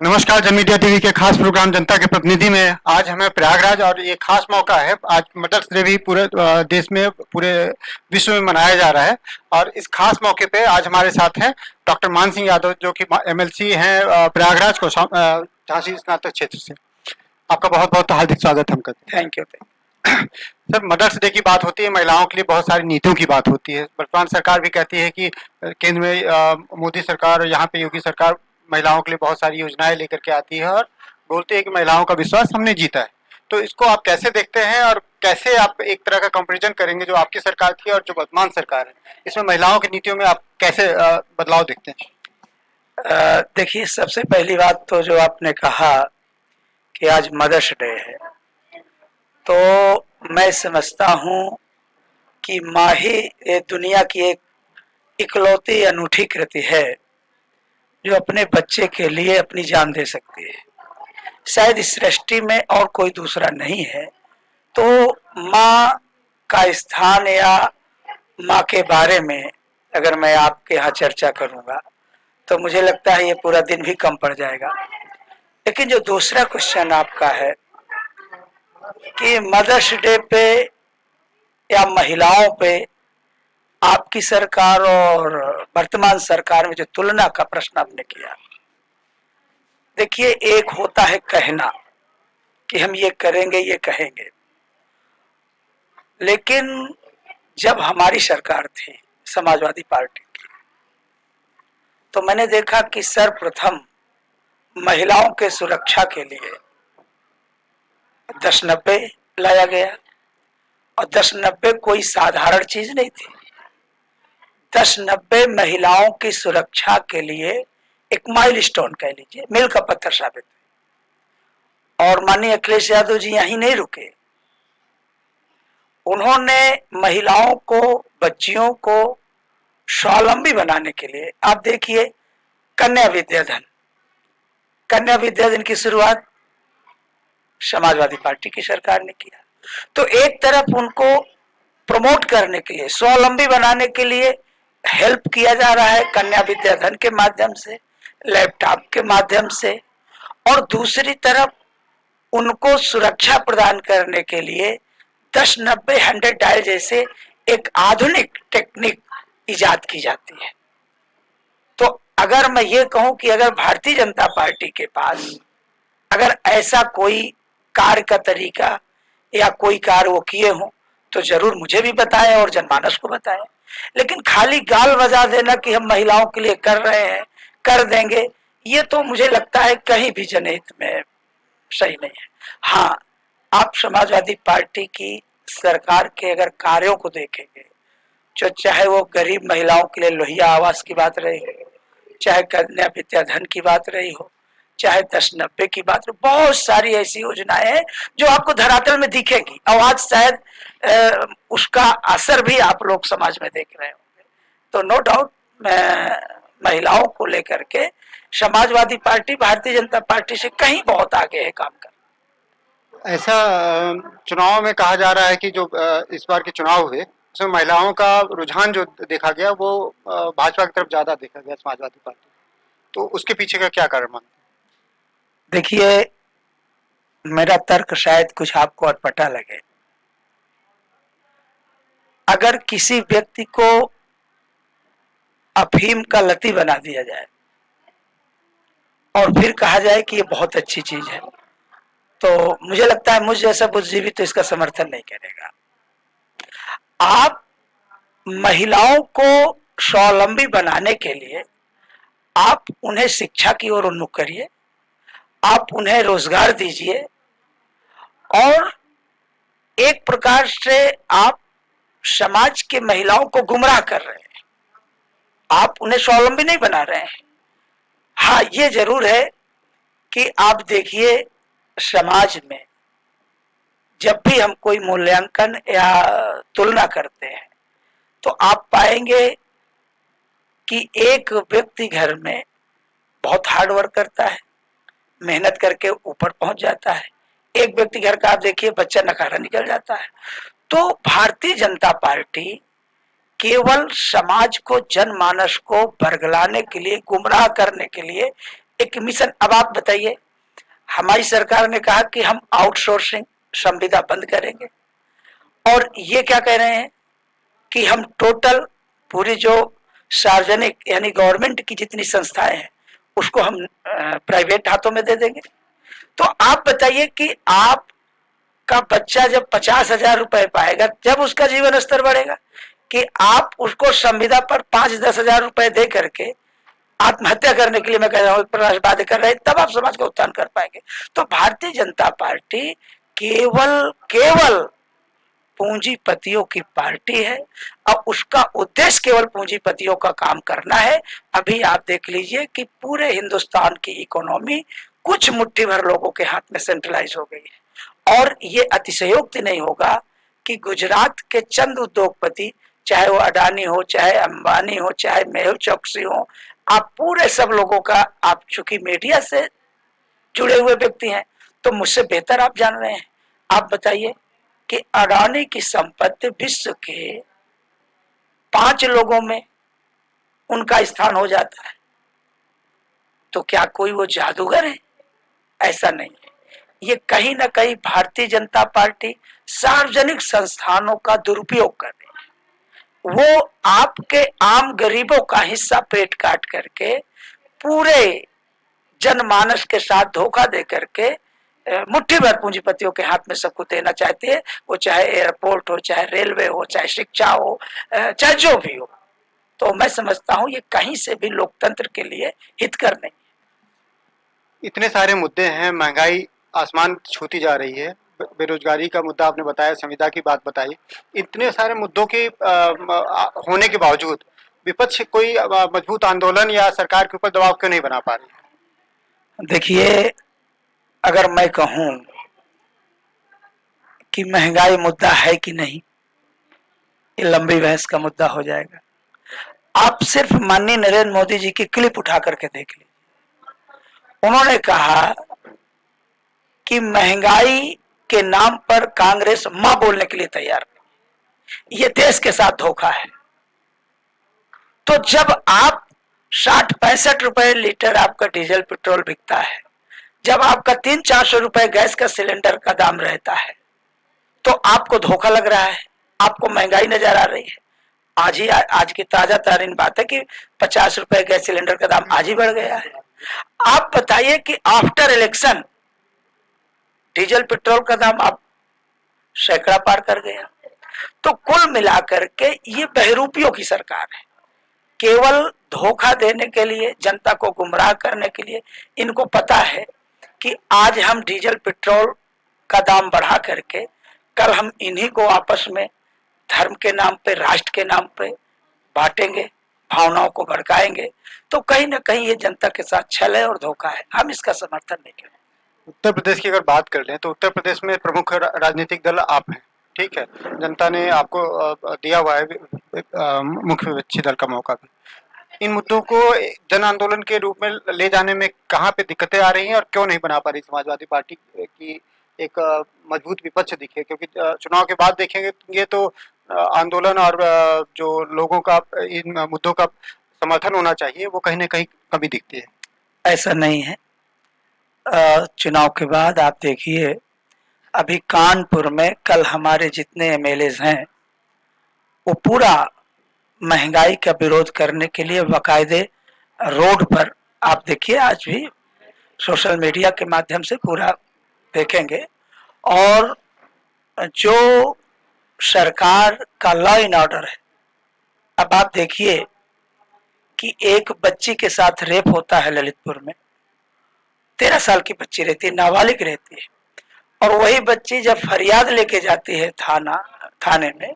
नमस्कार। जन media TV के खास प्रोग्राम जनता के प्रतिनिधि में आज हमें प्रयागराज और ये खास मौका है। आज मदर्स डे भी पूरे देश में, पूरे विश्व में मनाया जा रहा है और इस खास मौके पे आज हमारे साथ हैं डॉक्टर मान सिंह यादव, जो कि एमएलसी हैं प्रयागराज को झांसी स्नातक क्षेत्र से। आपका बहुत बहुत हार्दिक स्वागत हम करते हैं। Thank you. Sir, mother's day की बात होती है, महिलाओं के लिए बहुत सारी नीतियों की बात होती है। वर्तमान सरकार भी कहती है कि केंद्र में मोदी सरकार और यहाँ पे योगी सरकार महिलाओं के लिए बहुत सारी योजनाएं लेकर के आती है और बोलते हैं कि महिलाओं का विश्वास हमने जीता है। तो इसको आप कैसे देखते हैं और कैसे आप एक तरह का कंपैरिजन करेंगे जो आपकी सरकार थी और जो वर्तमान सरकार है, इसमें महिलाओं की नीतियों में आप कैसे बदलाव देखते हैं? देखिए, सबसे पहली बात तो जो आपने कहा कि आज मदर्स डे है, तो मैं समझता हूँ कि माँ ही ये दुनिया की एक इकलौती अनूठी कृति है जो अपने बच्चे के लिए अपनी जान दे सकती है। शायद इस सृष्टि में और कोई दूसरा नहीं है। तो माँ का स्थान या माँ के बारे में अगर मैं आपके यहाँ चर्चा करूँगा तो मुझे लगता है ये पूरा दिन भी कम पड़ जाएगा। लेकिन जो दूसरा क्वेश्चन आपका है कि मदर्स डे पे या महिलाओं पे आपकी सरकार और वर्तमान सरकार में जो तुलना का प्रश्न आपने किया, देखिए, एक होता है कहना कि हम ये करेंगे, ये कहेंगे, लेकिन जब हमारी सरकार थी समाजवादी पार्टी की, तो मैंने देखा कि सर्वप्रथम महिलाओं के सुरक्षा के लिए 10-90 लाया गया। और 10-90 कोई साधारण चीज नहीं थी। 10-90 महिलाओं की सुरक्षा के लिए एक माइलस्टोन कह लीजिए, मील का पत्थर साबित है। और माननीय अखिलेश यादव जी यहीं नहीं रुके, उन्होंने महिलाओं को, बच्चियों को स्वावलंबी बनाने के लिए, आप देखिए, कन्या विद्याधन की शुरुआत समाजवादी पार्टी की सरकार ने किया। तो एक तरफ उनको प्रमोट करने के लिए, स्वावलंबी बनाने के लिए हेल्प किया जा रहा है कन्या विद्याधन के माध्यम से, लैपटॉप के माध्यम से, और दूसरी तरफ उनको सुरक्षा प्रदान करने के लिए 10-90 100 डायल जैसे एक आधुनिक टेक्निक इजाद की जाती है। तो अगर मैं ये कहूं कि अगर भारतीय जनता पार्टी के पास अगर ऐसा कोई कार्य का तरीका या कोई कार्य वो किए हो तो जरूर मुझे भी बताएं और जनमानस को बताएं। लेकिन खाली गाल बजा देना कि हम महिलाओं के लिए कर रहे हैं, कर देंगे, ये तो मुझे लगता है कहीं भी जनहित में सही नहीं है। हाँ, आप समाजवादी पार्टी की सरकार के अगर कार्यों को देखेंगे, जो चाहे वो गरीब महिलाओं के लिए लोहिया आवास की बात रही हो, चाहे कन्या विद्याधन की बात रही हो, चाहे 10-90 की बात हो, बहुत सारी ऐसी योजनाएं हैं जो आपको धरातल में दिखेगी और आज शायद उसका असर भी आप लोग समाज में देख रहे होंगे। तो नो डाउट मैं महिलाओं को लेकर के समाजवादी पार्टी भारतीय जनता पार्टी से कहीं बहुत आगे है काम कर। ऐसा चुनाव में कहा जा रहा है कि जो इस बार के चुनाव हुए उसमें महिलाओं का रुझान जो देखा गया वो भाजपा की तरफ ज्यादा देखा गया, समाजवादी पार्टी। तो उसके पीछे का क्या कारण मानते हैं? देखिए, मेरा तर्क शायद कुछ आपको अटपटा लगे। अगर किसी व्यक्ति को अफीम का लती बना दिया जाए और फिर कहा जाए कि ये बहुत अच्छी चीज है, तो मुझे लगता है मुझ जैसा बुद्धिजीवी तो इसका समर्थन नहीं करेगा। आप महिलाओं को स्वावलंबी बनाने के लिए आप उन्हें शिक्षा की ओर उन्मुख करिए, आप उन्हें रोजगार दीजिए, और एक प्रकार से आप समाज के महिलाओं को गुमराह कर रहे हैं, आप उन्हें स्वावलंबी नहीं बना रहे हैं। हाँ, ये जरूर है कि आप देखिए, समाज में जब भी हम कोई मूल्यांकन या तुलना करते हैं तो आप पाएंगे कि एक व्यक्ति घर में बहुत हार्ड वर्क करता है, मेहनत करके ऊपर पहुंच जाता है। एक व्यक्ति घर का आप देखिए, बच्चा नकारा निकल जाता है। तो भारतीय जनता पार्टी केवल समाज को, जनमानस को बरगलाने के लिए, गुमराह करने के लिए एक मिशन। अब आप बताइए, हमारी सरकार ने कहा कि हम आउटसोर्सिंग संविदा बंद करेंगे, और ये क्या कह रहे हैं कि हम टोटल पूरी जो सार्वजनिक यानी गवर्नमेंट की जितनी संस्थाएं हैं उसको हम प्राइवेट हाथों में दे देंगे। तो आप बताइए कि आपका बच्चा जब 50,000 रुपए पाएगा, जब उसका जीवन स्तर बढ़ेगा, कि आप उसको संविदा पर 5-10 हजार रुपए दे करके आत्महत्या करने के लिए, मैं कह रहा हूँ, प्रयासवाद कर रहे हैं, तब आप समाज का उत्थान कर पाएंगे। तो भारतीय जनता पार्टी केवल पूंजीपतियों की पार्टी है और उसका उद्देश्य केवल पूंजीपतियों का काम करना है। अभी आप देख लीजिए कि पूरे हिंदुस्तान की इकोनॉमी कुछ मुट्ठी भर लोगों के हाथ में सेंट्रलाइज हो गई है। और ये अतिशयोक्ति नहीं होगा कि गुजरात के चंद उद्योगपति, चाहे वो अडानी हो, चाहे अंबानी हो, चाहे मेहुल चौकसी हो, आप पूरे सब लोगों का, आप चूंकि मीडिया से जुड़े हुए व्यक्ति हैं तो मुझसे बेहतर आप जान रहे हैं। आप बताइए कि अडानी की संपत्ति विश्व के 5 लोगों में उनका स्थान हो जाता है, तो क्या कोई वो जादूगर है? ऐसा नहीं है। ये कहीं ना कहीं भारतीय जनता पार्टी सार्वजनिक संस्थानों का दुरुपयोग कर रही है। वो आपके आम गरीबों का हिस्सा पेट काट करके पूरे जनमानस के साथ धोखा दे करके मुट्ठी भर पूंजीपतियों के हाथ में सबको देना चाहती है। वो चाहे एयरपोर्ट हो, चाहे रेलवे हो, चाहे शिक्षा हो, चाहे जो भी हो। तो मैं समझता हूं ये कहीं से भी लोकतंत्र के लिए हितकर नहीं। इतने सारे मुद्दे हैं, महंगाई आसमान छूती जा रही है, बेरोजगारी का मुद्दा आपने बताया, संविदा की बात बताई। इतने सारे मुद्दों के होने के बावजूद विपक्ष कोई मजबूत आंदोलन या सरकार के ऊपर दबाव क्यों नहीं बना पा रही है? देखिए, अगर मैं कहूं कि महंगाई मुद्दा है कि नहीं, ये लंबी बहस का मुद्दा हो जाएगा। आप सिर्फ माननीय नरेंद्र मोदी जी की क्लिप उठा करके देख लीजिए। उन्होंने कहा कि महंगाई के नाम पर कांग्रेस मां बोलने के लिए तैयार नहीं, ये देश के साथ धोखा है। तो जब आप 60-65 रुपए लीटर आपका डीजल पेट्रोल बिकता है, जब आपका 300-400 रुपए गैस का सिलेंडर का दाम रहता है, तो आपको धोखा लग रहा है, आपको महंगाई नजर आ रही है। आज की ताजा तरीन बात है कि 50 रुपए गैस सिलेंडर का दाम आज ही बढ़ गया है। आप बताइए कि आफ्टर इलेक्शन डीजल पेट्रोल का दाम आप सैकड़ा पार कर गया। तो कुल मिलाकर के ये बहरूपियों की सरकार है, केवल धोखा देने के लिए, जनता को गुमराह करने के लिए। इनको पता है कि आज हम डीजल पेट्रोल का दाम बढ़ा करके कल हम इन्हीं को आपस में धर्म के नाम पे, राष्ट्र के नाम पे बांटेंगे, भावनाओं को भड़काएंगे। तो कहीं ना कहीं ये जनता के साथ छल है और धोखा है, हम इसका समर्थन नहीं करें। उत्तर प्रदेश की अगर बात कर लें तो उत्तर प्रदेश में प्रमुख राजनीतिक दल आप हैं, ठीक है। जनता ने आपको दिया हुआ है मुख्य विपक्षी दल का मौका भी। इन मुद्दों को जन आंदोलन के रूप में ले जाने में कहाँ पे दिक्कतें आ रही हैं और क्यों नहीं बना पा रही समाजवादी पार्टी की एक मजबूत विपक्ष दिखे? क्योंकि चुनाव के बाद देखेंगे तो आंदोलन और जो लोगों का इन मुद्दों का समर्थन होना चाहिए वो कहीं ना कहीं कमी दिखती है। ऐसा नहीं है। चुनाव के बाद आप देखिए, अभी कानपुर में कल हमारे जितने एमएलएज हैं वो पूरा महंगाई का विरोध करने के लिए बाकायदे रोड पर, आप देखिए आज भी सोशल मीडिया के माध्यम से पूरा देखेंगे। और जो सरकार का लॉ एंड ऑर्डर है, अब आप देखिए कि एक बच्ची के साथ रेप होता है ललितपुर में, 13 साल की बच्ची रहती है, नाबालिग रहती है, और वही बच्ची जब फरियाद लेके जाती है थाने में,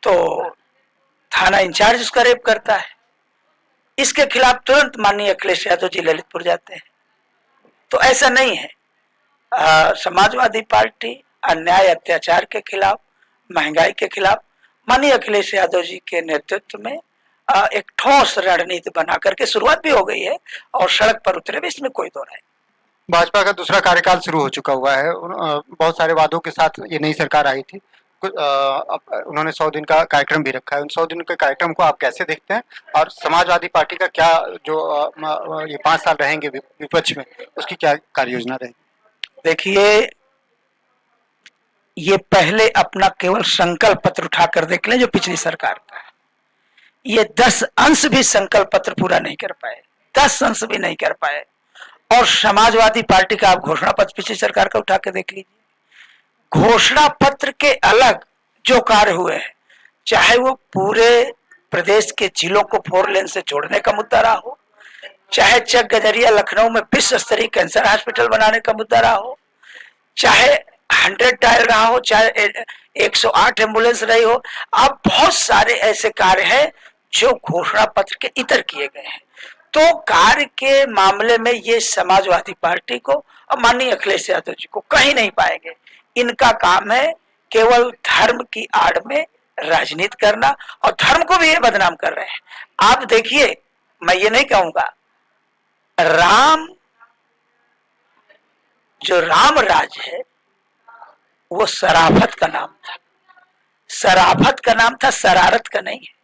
तो थाना इंचार्ज उसका रेप करता है। इसके खिलाफ तुरंत माननीय अखिलेश यादव जी ललितपुर जाते हैं। तो ऐसा नहीं है। समाजवादी पार्टी अन्याय अत्याचार के खिलाफ, महंगाई के खिलाफ माननीय अखिलेश यादव जी के नेतृत्व में एक ठोस रणनीति बना करके शुरुआत भी हो गई है और सड़क पर उतरे भी, इसमें कोई दो नहीं। भाजपा का दूसरा कार्यकाल शुरू हो चुका हुआ है, बहुत सारे वादों के साथ ये नई सरकार आई थी। उन्होंने 100 दिन का कार्यक्रम भी रखा है। उन 100 दिन के कार्यक्रम को आप कैसे देखते हैं, और समाजवादी पार्टी का क्या जो ये 5 साल रहेंगे विपक्ष में, उसकी क्या कार्य योजना रहेगी? देखिए, ये पहले अपना केवल संकल्प पत्र उठाकर देख लें जो पिछली सरकार का है। ये 10 अंश भी संकल्प पत्र पूरा नहीं कर पाए, 10 अंश भी नहीं कर पाए। और समाजवादी पार्टी का आप घोषणा पत्र पिछली सरकार का उठा के देख लीजिए। घोषणा पत्र के अलग जो कार्य हुए हैं, चाहे वो पूरे प्रदेश के जिलों को 4 लेन से जोड़ने का मुद्दा रहा हो, चाहे चक गजरिया लखनऊ में विश्व स्तरीय कैंसर हॉस्पिटल बनाने का मुद्दा रहा हो, चाहे 100 डायल रहा हो, चाहे 108 एम्बुलेंस रही हो। अब बहुत सारे ऐसे कार्य हैं जो घोषणा पत्र के इतर किए गए हैं। तो कार्य के मामले में ये समाजवादी पार्टी को और माननीय अखिलेश यादव जी को कहीं नहीं पाएंगे। इनका काम है केवल धर्म की आड़ में राजनीति करना, और धर्म को भी ये बदनाम कर रहे हैं। आप देखिए, मैं ये नहीं कहूंगा, जो राम राज है वो शराफत का नाम था, शराफत का नाम था, शरारत का नहीं है।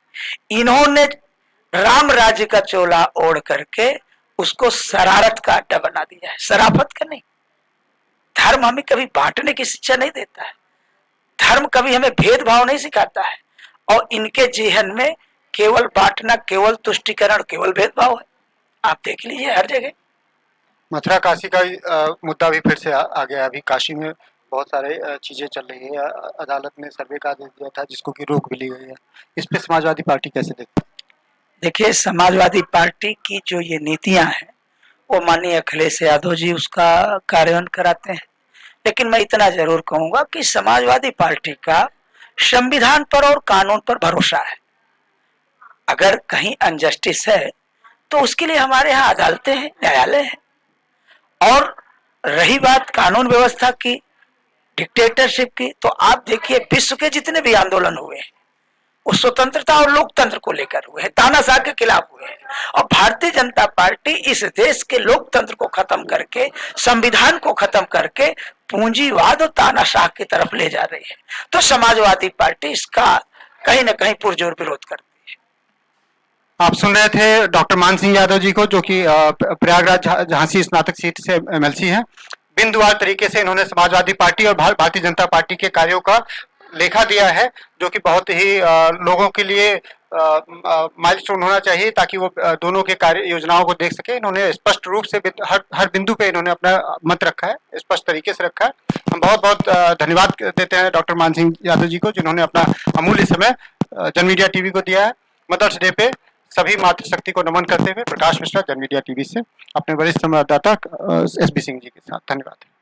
इन्होंने राम राज्य का चोला ओढ़ करके उसको शरारत का अड्डा बना दिया है, शराफत का नहीं। धर्म हमें कभी बांटने की शिक्षा नहीं देता है, धर्म कभी हमें भेदभाव नहीं सिखाता है, और इनके जेहन में केवल बांटना, केवल तुष्टिकरण, केवल भेदभाव है। आप देख लीजिए हर जगह। मथुरा काशी का मुद्दा भी फिर से आ गया। अभी काशी में बहुत सारे चीजें चल रही है। अदालत ने सर्वे का आदेश दिया था जिसको कि रोक भी ली गई है। इस पे समाजवादी पार्टी कैसे देखती है? देखिए, समाजवादी पार्टी की जो ये नीतियां हैं वो माननीय अखिलेश यादव जी उसका कार्यान्वयन कराते हैं। लेकिन मैं इतना जरूर कहूंगा कि समाजवादी पार्टी का संविधान पर और कानून पर भरोसा है। अगर कहीं अनजस्टिस है तो उसके लिए हमारे यहाँ अदालतें हैं, न्यायालय है। और रही बात कानून व्यवस्था की, डिक्टेटरशिप की, तो आप देखिए विश्व के जितने भी आंदोलन हुए हैं वो स्वतंत्रता और लोकतंत्र को लेकर हुए हैं, तानाशाह के खिलाफ हुए हैं। और भारतीय जनता पार्टी इस देश के लोकतंत्र को खत्म करके, संविधान को खत्म करके पूंजीवाद और तानाशाह की तरफ ले जा रही है। तो समाजवादी पार्टी इसका कहीं ना कहीं पुरजोर विरोध करती है। आप सुन रहे थे डॉक्टर मान सिंह यादव जी को, जो कि प्रयागराज झांसी स्नातक सीट से एमएलसी हैं। बिंदुवार तरीके से इन्होंने समाजवादी पार्टी और भारतीय जनता पार्टी के कार्यों का लेखा दिया है, जो कि बहुत ही लोगों के लिए माइलस्टोन होना चाहिए, ताकि वो दोनों के कार्य योजनाओं को देख सके। इन्होंने स्पष्ट रूप से हर बिंदु पे इन्होंने अपना मत रखा है, स्पष्ट तरीके से रखा है। हम बहुत बहुत धन्यवाद देते हैं डॉक्टर मान सिंह यादव जी को, जिन्होंने अपना अमूल्य समय जन मीडिया टीवी को दिया है। मदर्स डे पे सभी मातृशक्ति को नमन करते हुए प्रकाश मिश्रा, जन मीडिया टीवी से, अपने वरिष्ठ संवाददाता SB सिंह जी के साथ। धन्यवाद।